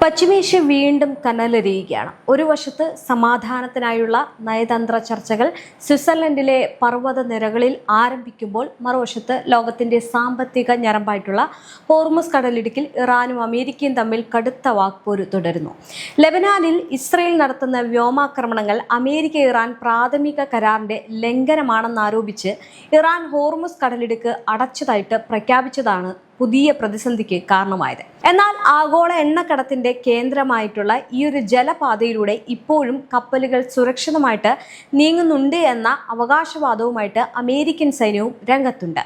പശ്ചിമേഷ്യ വീണ്ടും കനലരിയുകയാണ്. ഒരു വശത്ത് സമാധാനത്തിനായുള്ള നയതന്ത്ര ചർച്ചകൾ സ്വിറ്റ്സർലൻഡിലെ പർവ്വത നിരകളിൽ ആരംഭിക്കുമ്പോൾ, മറുവശത്ത് ലോകത്തിന്റെ സാമ്പത്തിക ഞരമ്പായിട്ടുള്ള ഹോർമുസ് കടലിടുക്കിൽ ഇറാനും അമേരിക്കയും തമ്മിൽ കടുത്ത വാക്പോര് തുടരുന്നു. ലെബനാനിൽ ഇസ്രയേൽ നടത്തുന്ന വ്യോമാക്രമണങ്ങൾ അമേരിക്ക ഇറാൻ പ്രാഥമിക കരാറിന്റെ ലംഘനമാണെന്നാരോപിച്ച് ഇറാൻ ഹോർമുസ് കടലിടുക്ക് അടച്ചതായിട്ട് പ്രഖ്യാപിച്ചതാണ് പുതിയ പ്രതിസന്ധിക്ക് കാരണമായത്. എന്നാൽ ആഗോള എണ്ണക്കടത്തിന്റെ കേന്ദ്രമായിട്ടുള്ള ഈ ഒരു ജലപാതയിലൂടെ ഇപ്പോഴും കപ്പലുകൾ സുരക്ഷിതമായിട്ട് നീങ്ങുന്നുണ്ട് എന്ന അവകാശവാദവുമായിട്ട് അമേരിക്കൻ സൈന്യവും രംഗത്തുണ്ട്.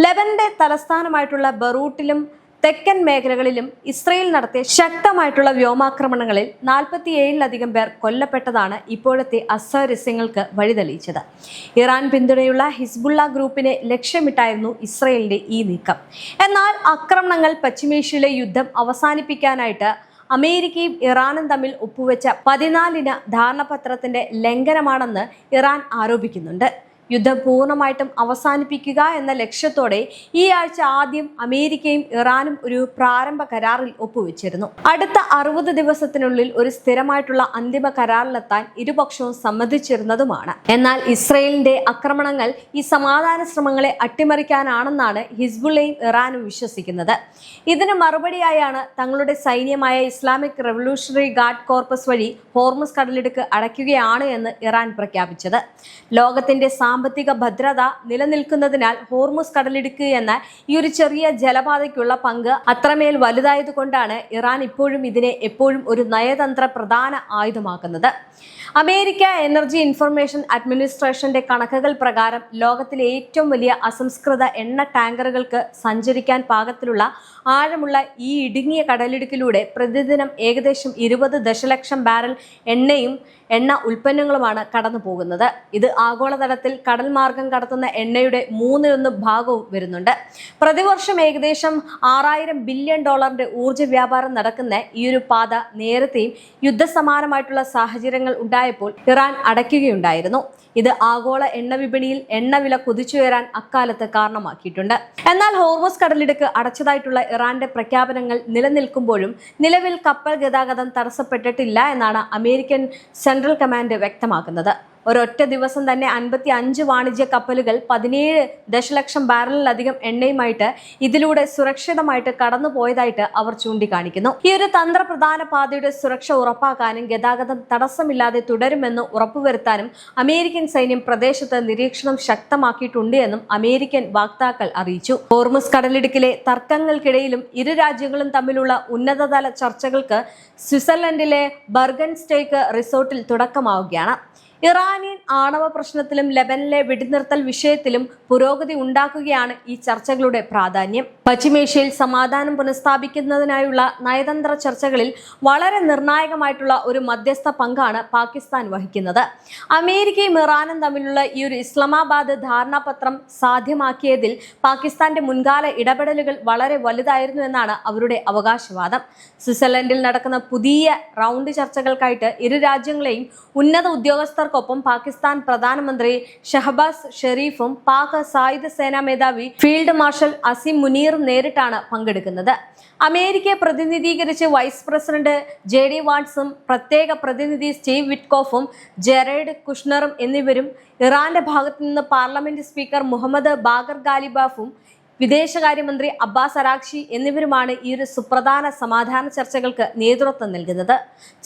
ലെബനന്റെ തലസ്ഥാനമായിട്ടുള്ള ബറൂട്ടിലും തെക്കൻ മേഖലകളിലും ഇസ്രയേൽ നടത്തിയ ശക്തമായിട്ടുള്ള വ്യോമാക്രമണങ്ങളിൽ 47-ലധികം പേർ കൊല്ലപ്പെട്ടതാണ് ഇപ്പോഴത്തെ അസ്വാരസ്യങ്ങൾക്ക് വഴിതെളിയിച്ചത്. ഇറാൻ പിന്തുണയുള്ള ഹിസ്ബുള്ള ഗ്രൂപ്പിനെ ലക്ഷ്യമിട്ടായിരുന്നു ഇസ്രയേലിന്റെ ഈ നീക്കം. എന്നാൽ ആക്രമണങ്ങൾ പശ്ചിമേഷ്യയിലെ യുദ്ധം അവസാനിപ്പിക്കാനായിട്ട് അമേരിക്കയും ഇറാനും തമ്മിൽ ഒപ്പുവെച്ച 14-ഇന ധാരണാപത്രത്തിന്റെ ലംഘനമാണെന്ന് ഇറാൻ ആരോപിക്കുന്നുണ്ട്. യുദ്ധം പൂർണ്ണമായിട്ടും അവസാനിപ്പിക്കുക എന്ന ലക്ഷ്യത്തോടെ ഈ ആഴ്ച ആദ്യം അമേരിക്കയും ഇറാനും ഒരു പ്രാരംഭ കരാറിൽ ഒപ്പുവെച്ചിരുന്നു. അടുത്ത 60 ദിവസത്തിനുള്ളിൽ ഒരു സ്ഥിരമായിട്ടുള്ള അന്തിമ കരാറിലെത്താൻ ഇരുപക്ഷവും സമ്മതിച്ചിരുന്നതുമാണ്. എന്നാൽ ഇസ്രയേലിന്റെ ആക്രമണങ്ങൾ ഈ സമാധാന ശ്രമങ്ങളെ അട്ടിമറിക്കാനാണെന്നാണ് ഹിസ്ബുള്ളയും ഇറാനും വിശ്വസിക്കുന്നത്. ഇതിന് മറുപടിയായാണ് തങ്ങളുടെ സൈന്യമായ ഇസ്ലാമിക് റവല്യൂഷണറി ഗാർഡ് കോർപ്പസ് വഴി ഹോർമുസ് കടലിടുക്ക് അടയ്ക്കുകയാണ് എന്ന് ഇറാൻ പ്രഖ്യാപിച്ചത്. ലോകത്തിന്റെ സാമ്പത്തിക ഭദ്രത നിലനിൽക്കുന്നതിനാൽ ഹോർമുസ് കടലിടുക്ക് എന്ന ഈ ഒരു ചെറിയ ജലപാതയ്ക്കുള്ള പങ്ക് അത്രമേൽ വലുതായതുകൊണ്ടാണ് ഇറാൻ ഇപ്പോഴും ഇതിനെ എപ്പോഴും ഒരു നയതന്ത്ര പ്രധാന ആയുധമാക്കുന്നത്. അമേരിക്ക എനർജി ഇൻഫർമേഷൻ അഡ്മിനിസ്ട്രേഷന്റെ കണക്കുകൾ പ്രകാരം ലോകത്തിലെ ഏറ്റവും വലിയ അസംസ്കൃത എണ്ണ ടാങ്കറുകൾക്ക് സഞ്ചരിക്കാൻ പാകത്തിലുള്ള ആഴമുള്ള ഈ ഇടുങ്ങിയ കടലിടുക്കിലൂടെ പ്രതിദിനം ഏകദേശം 20 ദശലക്ഷം ബാരൽ എണ്ണയും എണ്ണ ഉൽപ്പന്നങ്ങളുമാണ് കടന്നു പോകുന്നത്. ഇത് ആഗോളതലത്തിൽ കടൽ മാർഗം കടത്തുന്ന എണ്ണയുടെ 3/1 ഭാഗവും വരുന്നുണ്ട്. പ്രതിവർഷം ഏകദേശം $6000 ബില്യൺ ഊർജ്ജ വ്യാപാരം നടക്കുന്ന ഈ ഒരു പാത നേരത്തെയും യുദ്ധസമാനമായിട്ടുള്ള സാഹചര്യങ്ങൾ ഉണ്ടായപ്പോൾ ഇറാൻ അടയ്ക്കുകയുണ്ടായിരുന്നു. ഇത് ആഗോള എണ്ണ വിപണിയിൽ എണ്ണവില കുതിച്ചുയരാൻ അക്കാലത്ത് കാരണമാക്കിയിട്ടുണ്ട്. എന്നാൽ ഹോർമുസ് കടലിടുക്ക് അടച്ചതായിട്ടുള്ള ഇറാന്റെ പ്രഖ്യാപനങ്ങൾ നിലനിൽക്കുമ്പോഴും നിലവിൽ കപ്പൽ ഗതാഗതം തടസ്സപ്പെട്ടിട്ടില്ല എന്നാണ് അമേരിക്കൻ സെൻട്രൽ കമാൻഡ് വ്യക്തമാക്കുന്നത്. ഒരൊറ്റ ദിവസം തന്നെ 55 വാണിജ്യ കപ്പലുകൾ 17 ദശലക്ഷം ബാരലിലധികം എണ്ണയുമായിട്ട് ഇതിലൂടെ സുരക്ഷിതമായിട്ട് കടന്നുപോയതായിട്ട് അവർ ചൂണ്ടിക്കാണിക്കുന്നു. ഈ ഒരു തന്ത്രപ്രധാന പാതയുടെ സുരക്ഷ ഉറപ്പാക്കാനും ഗതാഗതം തടസ്സമില്ലാതെ തുടരുമെന്ന് ഉറപ്പുവരുത്താനും അമേരിക്കൻ സൈന്യം പ്രദേശത്ത് നിരീക്ഷണം ശക്തമാക്കിയിട്ടുണ്ട് എന്നും അമേരിക്കൻ വക്താക്കൾ അറിയിച്ചു. ഹോർമുസ് കടലിടുക്കിലെ തർക്കങ്ങൾക്കിടയിലും ഇരു രാജ്യങ്ങളും തമ്മിലുള്ള ഉന്നതതല ചർച്ചകൾക്ക് സ്വിറ്റ്സർലൻഡിലെ ബർഗൻസ്റ്റേക്ക് റിസോർട്ടിൽ തുടക്കമാവുകയാണ്. ഇറാനിയൻ ആണവ പ്രശ്നത്തിലും ലെബനനിലെ വെടിനിർത്തൽ വിഷയത്തിലും പുരോഗതി ഉണ്ടാക്കുകയാണ് ഈ ചർച്ചകളുടെ പ്രാധാന്യം. പശ്ചിമേഷ്യയിൽ സമാധാനം പുനഃസ്ഥാപിക്കുന്നതിനായുള്ള നയതന്ത്ര ചർച്ചകളിൽ വളരെ നിർണായകമായിട്ടുള്ള ഒരു മധ്യസ്ഥ പങ്കാണ് പാകിസ്ഥാൻ വഹിക്കുന്നത്. അമേരിക്കയും ഇറാനും തമ്മിലുള്ള ഈ ഒരു ഇസ്ലാമാബാദ് ധാരണാപത്രം സാധ്യമാക്കിയതിൽ പാകിസ്ഥാന്റെ മുൻകാല ഇടപെടലുകൾ വളരെ വലുതായിരുന്നു എന്നാണ് അവരുടെ അവകാശവാദം. സ്വിറ്റ്സർലൻഡിൽ നടക്കുന്ന പുതിയ റൗണ്ട് ചർച്ചകൾക്കായിട്ട് ഇരു രാജ്യങ്ങളെയും ഉന്നത ഉദ്യോഗസ്ഥർക്കൊപ്പം പാകിസ്ഥാൻ പ്രധാനമന്ത്രി ഷഹബാസ് ഷെരീഫും പാക് സായുധ സേനാ മേധാവി ഫീൽഡ് മാർഷൽ അസിം മുനീറും നേരിട്ടാണ് പങ്കെടുക്കുന്നത്. അമേരിക്കയെ പ്രതിനിധീകരിച്ച് വൈസ് പ്രസിഡന്റ് JD വാട്സും പ്രത്യേക പ്രതിനിധി സ്റ്റീവ് വിറ്റ്കോഫും ജെറേഡ് കുഷ്ണറും എന്നിവരും ഇറാന്റെ ഭാഗത്തു നിന്ന് പാർലമെന്റ് സ്പീക്കർ മുഹമ്മദ് ബാഗർ ഗാലിബാഫും വിദേശകാര്യമന്ത്രി അബ്ബാസ് അരാഗ്ചി എന്നിവരുമാണ് ഈ ഒരു സുപ്രധാന സമാധാന ചർച്ചകൾക്ക് നേതൃത്വം നൽകുന്നത്.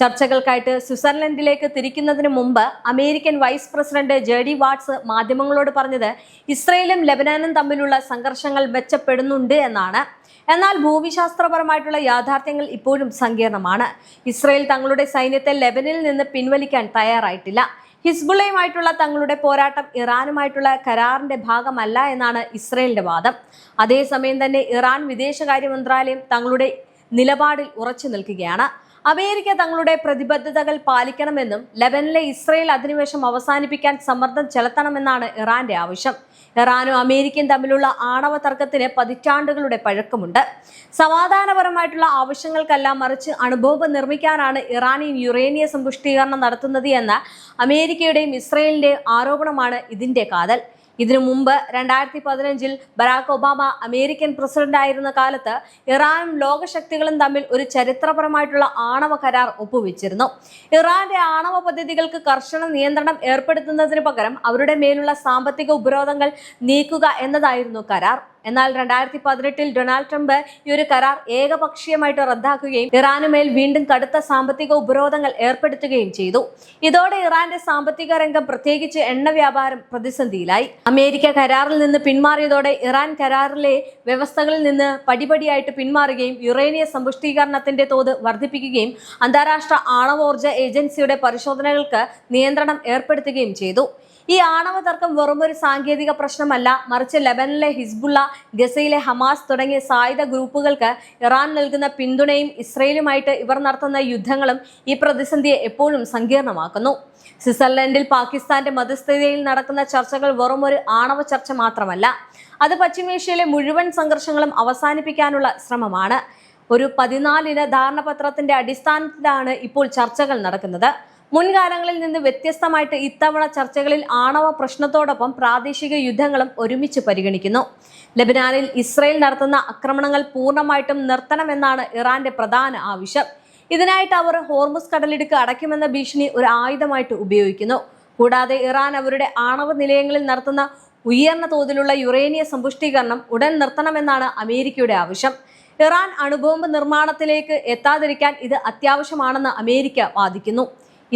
ചർച്ചകൾക്കായിട്ട് സ്വിറ്റ്സർലൻഡിലേക്ക് തിരിക്കുന്നതിന് മുമ്പ് അമേരിക്കൻ വൈസ് പ്രസിഡന്റ് JD വാട്സ് മാധ്യമങ്ങളോട് പറഞ്ഞത് ഇസ്രയേലും ലെബനാനും തമ്മിലുള്ള സംഘർഷങ്ങൾ മെച്ചപ്പെടുന്നുണ്ട് എന്നാണ്. എന്നാൽ ഭൂമിശാസ്ത്രപരമായിട്ടുള്ള യാഥാർത്ഥ്യങ്ങൾ ഇപ്പോഴും സങ്കീർണമാണ്. ഇസ്രയേൽ തങ്ങളുടെ സൈന്യത്തെ ലെബനിൽ നിന്ന് പിൻവലിക്കാൻ തയ്യാറായിട്ടില്ല. ഹിസ്ബുള്ളയുമായിട്ടുള്ള തങ്ങളുടെ പോരാട്ടം ഇറാനുമായിട്ടുള്ള കരാറിന്റെ ഭാഗമല്ല എന്നാണ് ഇസ്രയേലിന്റെ വാദം. അതേസമയം തന്നെ ഇറാൻ വിദേശകാര്യ മന്ത്രാലയം തങ്ങളുടെ നിലപാടിൽ ഉറച്ചു നിൽക്കുകയാണ്. അമേരിക്ക തങ്ങളുടെ പ്രതിബദ്ധതകൾ പാലിക്കണമെന്നും ലെബനനിലെ ഇസ്രയേൽ അധിനിവേശം അവസാനിപ്പിക്കാൻ സമ്മർദ്ദം ചെലുത്തണമെന്നാണ് ഇറാന്റെ ആവശ്യം. ഇറാനും അമേരിക്കയും തമ്മിലുള്ള ആണവ തർക്കത്തിന് പതിറ്റാണ്ടുകളുടെ പഴക്കമുണ്ട്. സമാധാനപരമായിട്ടുള്ള ആവശ്യങ്ങൾക്കല്ല, മറിച്ച് അണുബോംബ് നിർമ്മിക്കാനാണ് ഇറാനിയൻ യുറേനിയ സമ്പുഷ്ടീകരണം നടത്തുന്നത് എന്ന അമേരിക്കയുടെയും ഇസ്രയേലിന്റെയും ആരോപണമാണ് ഇതിന്റെ കാതൽ. ഇതിനു മുമ്പ് 2015 ബറാക് ഒബാമ അമേരിക്കൻ പ്രസിഡന്റ് ആയിരുന്ന കാലത്ത് ഇറാനും ലോകശക്തികളും തമ്മിൽ ഒരു ചരിത്രപരമായിട്ടുള്ള ആണവ കരാർ ഒപ്പുവെച്ചിരുന്നു. ഇറാന്റെ ആണവ പദ്ധതികൾക്ക് കർശന നിയന്ത്രണം ഏർപ്പെടുത്തുന്നതിന് പകരം അവരുടെ മേലുള്ള സാമ്പത്തിക ഉപരോധങ്ങൾ നീക്കുക എന്നതായിരുന്നു കരാർ. എന്നാൽ 2018 ഡൊണാൾഡ് ട്രംപ് ഈ ഒരു കരാർ ഏകപക്ഷീയമായിട്ട് റദ്ദാക്കുകയും ഇറാനുമേൽ വീണ്ടും കടുത്ത സാമ്പത്തിക ഉപരോധങ്ങൾ ഏർപ്പെടുത്തുകയും ചെയ്തു. ഇതോടെ ഇറാന്റെ സാമ്പത്തിക രംഗം, പ്രത്യേകിച്ച് എണ്ണ വ്യാപാരം പ്രതിസന്ധിയിലായി. അമേരിക്ക കരാറിൽ നിന്ന് പിന്മാറിയതോടെ ഇറാൻ കരാറിലെ വ്യവസ്ഥകളിൽ നിന്ന് പടിപടിയായിട്ട് പിന്മാറുകയും യുറേനിയ സമ്പുഷ്ടീകരണത്തിന്റെ തോത് വർദ്ധിപ്പിക്കുകയും അന്താരാഷ്ട്ര ആണവോർജ്ജ ഏജൻസിയുടെ പരിശോധനകൾക്ക് നിയന്ത്രണം ഏർപ്പെടുത്തുകയും ചെയ്തു. ഈ ആണവ തർക്കം വെറുമൊരു സാങ്കേതിക പ്രശ്നമല്ല, മറിച്ച് ലെബനനിലെ ഹിസ്ബുള്ള, ഗസയിലെ ഹമാസ് തുടങ്ങിയ സായുധ ഗ്രൂപ്പുകൾക്ക് ഇറാൻ നൽകുന്ന പിന്തുണയും ഇസ്രയേലുമായിട്ട് ഇവർ നടത്തുന്ന യുദ്ധങ്ങളും ഈ പ്രതിസന്ധിയെ എപ്പോഴും സങ്കീർണമാക്കുന്നു. സ്വിറ്റ്സർലൻഡിൽ പാകിസ്ഥാന്റെ മധ്യസ്ഥതയിൽ നടക്കുന്ന ചർച്ചകൾ വെറുമൊരു ആണവ ചർച്ച മാത്രമല്ല, അത് പശ്ചിമേഷ്യയിലെ മുഴുവൻ സംഘർഷങ്ങളും അവസാനിപ്പിക്കാനുള്ള ശ്രമമാണ്. ഒരു 14 ധാരണാപത്രത്തിന്റെ അടിസ്ഥാനത്തിലാണ് ഇപ്പോൾ ചർച്ചകൾ നടക്കുന്നത്. മുൻകാലങ്ങളിൽ നിന്ന് വ്യത്യസ്തമായിട്ട് ഇത്തവണ ചർച്ചകളിൽ ആണവ പ്രശ്നത്തോടൊപ്പം പ്രാദേശിക യുദ്ധങ്ങളും ഒരുമിച്ച് പരിഗണിക്കുന്നു. ലബനാനിൽ ഇസ്രയേൽ നടത്തുന്ന ആക്രമണങ്ങൾ പൂർണ്ണമായിട്ടും നിർത്തണമെന്നാണ് ഇറാന്റെ പ്രധാന ആവശ്യം. ഇതിനായിട്ട് അവർ ഹോർമുസ് കടലിടുക്ക് അടയ്ക്കുമെന്ന ഭീഷണി ഒരു ആയുധമായിട്ട് ഉപയോഗിക്കുന്നു. കൂടാതെ ഇറാൻ അവരുടെ ആണവ നിലയങ്ങളിൽ നടത്തുന്ന ഉയർന്ന തോതിലുള്ള യുറേനിയ സമ്പുഷ്ടീകരണം ഉടൻ നിർത്തണമെന്നാണ് അമേരിക്കയുടെ ആവശ്യം. ഇറാൻ അണുബോംബ് നിർമ്മാണത്തിലേക്ക് എത്താതിരിക്കാൻ ഇത് അത്യാവശ്യമാണെന്ന് അമേരിക്ക വാദിക്കുന്നു.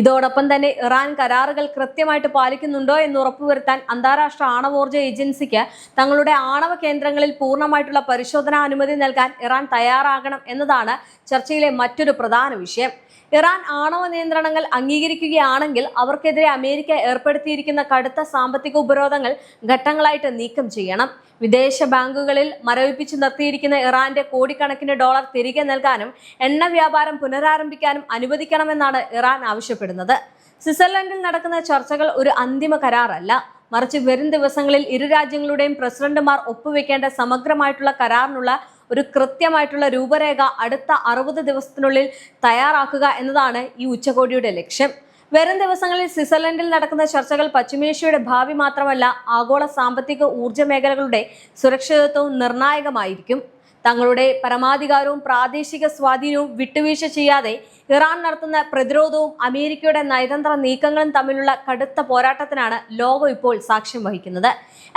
ഇതോടൊപ്പം തന്നെ ഇറാൻ കരാറുകൾ കൃത്യമായിട്ട് പാലിക്കുന്നുണ്ടോ എന്ന് ഉറപ്പുവരുത്താൻ അന്താരാഷ്ട്ര ആണവോർജ്ജ ഏജൻസിക്ക് തങ്ങളുടെ ആണവ കേന്ദ്രങ്ങളിൽ പൂർണ്ണമായിട്ടുള്ള പരിശോധനാ അനുമതി നൽകാൻ ഇറാൻ തയ്യാറാകണം എന്നതാണ് ചർച്ചയിലെ മറ്റൊരു പ്രധാന വിഷയം. ഇറാൻ ആണവ നിയന്ത്രണങ്ങൾ അംഗീകരിക്കുകയാണെങ്കിൽ അവർക്കെതിരെ അമേരിക്ക ഏർപ്പെടുത്തിയിരിക്കുന്ന കടുത്ത സാമ്പത്തിക ഉപരോധങ്ങൾ ഘട്ടങ്ങളായിട്ട് നീക്കം ചെയ്യണം. വിദേശ ബാങ്കുകളിൽ മരവിപ്പിച്ച് നിർത്തിയിരിക്കുന്ന ഇറാന്റെ കോടിക്കണക്കിന് ഡോളർ തിരികെ നൽകാനും എണ്ണ വ്യാപാരം പുനരാരംഭിക്കാനും അനുവദിക്കണമെന്നാണ് ഇറാൻ ആവശ്യപ്പെടുന്നത്. സ്വിറ്റ്സർലൻഡിൽ നടക്കുന്ന ചർച്ചകൾ ഒരു അന്തിമ കരാറല്ല, മറിച്ച് വരും ദിവസങ്ങളിൽ ഇരു രാജ്യങ്ങളുടെയും പ്രസിഡന്റുമാർ ഒപ്പുവെക്കേണ്ട സമഗ്രമായിട്ടുള്ള കരാറിനുള്ള ഒരു കൃത്യമായിട്ടുള്ള രൂപരേഖ അടുത്ത 60 ദിവസത്തിനുള്ളിൽ തയ്യാറാക്കുക എന്നതാണ് ഈ ഉച്ചകോടിയുടെ ലക്ഷ്യം. വരും ദിവസങ്ങളിൽ സ്വിറ്റ്സർലൻഡിൽ നടക്കുന്ന ചർച്ചകൾ പശ്ചിമേഷ്യയുടെ ഭാവി മാത്രമല്ല, ആഗോള സാമ്പത്തിക ഊർജ്ജ മേഖലകളുടെ സുരക്ഷിതത്വവും നിർണായകമായിരിക്കും. തങ്ങളുടെ പരമാധികാരവും പ്രാദേശിക സ്വാധീനവും വിട്ടുവീഴ്ച ചെയ്യാതെ ഇറാൻ നടത്തുന്ന പ്രതിരോധവും അമേരിക്കയുടെ നയതന്ത്ര നീക്കങ്ങളും തമ്മിലുള്ള കടുത്ത പോരാട്ടത്തിനാണ് ലോകം ഇപ്പോൾ സാക്ഷ്യം വഹിക്കുന്നത്.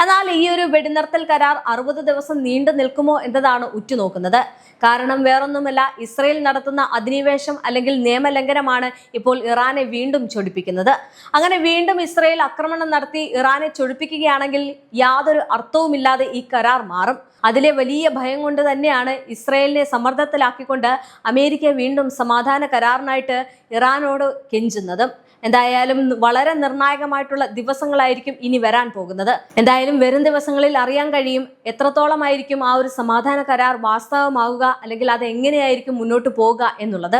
എന്നാൽ ഈ ഒരു വെടിനിർത്തൽ കരാർ 60 ദിവസം നീണ്ടു നിൽക്കുമോ എന്നതാണ് ഉറ്റുനോക്കുന്നത്. കാരണം വേറൊന്നുമല്ല, ഇസ്രയേൽ നടത്തുന്ന അധിനിവേശം അല്ലെങ്കിൽ നിയമലംഘനമാണ് ഇപ്പോൾ ഇറാനെ വീണ്ടും ചൊടിപ്പിക്കുന്നത്. അങ്ങനെ വീണ്ടും ഇസ്രയേൽ ആക്രമണം നടത്തി ഇറാനെ ചൊടിപ്പിക്കുകയാണെങ്കിൽ യാതൊരു അർത്ഥവുമില്ലാതെ ഈ കരാർ മാറും. അതിലെ വലിയ ഭയം കൊണ്ട് തന്നെയാണ് ഇസ്രയേലിനെ സമ്മർദ്ദത്തിലാക്കിക്കൊണ്ട് അമേരിക്ക വീണ്ടും സമാധാന കരാറിനായിട്ട് ഇറാനോട് കെഞ്ചുന്നതും. എന്തായാലും വളരെ നിർണായകമായിട്ടുള്ള ദിവസങ്ങളായിരിക്കും ഇനി വരാൻ പോകുന്നത്. എന്തായാലും വരും ദിവസങ്ങളിൽ അറിയാൻ കഴിയും എത്രത്തോളമായിരിക്കും ആ ഒരു സമാധാന കരാർ വാസ്തവമാവുക, അല്ലെങ്കിൽ അത് എങ്ങനെയായിരിക്കും മുന്നോട്ട് പോകുക എന്നുള്ളത്.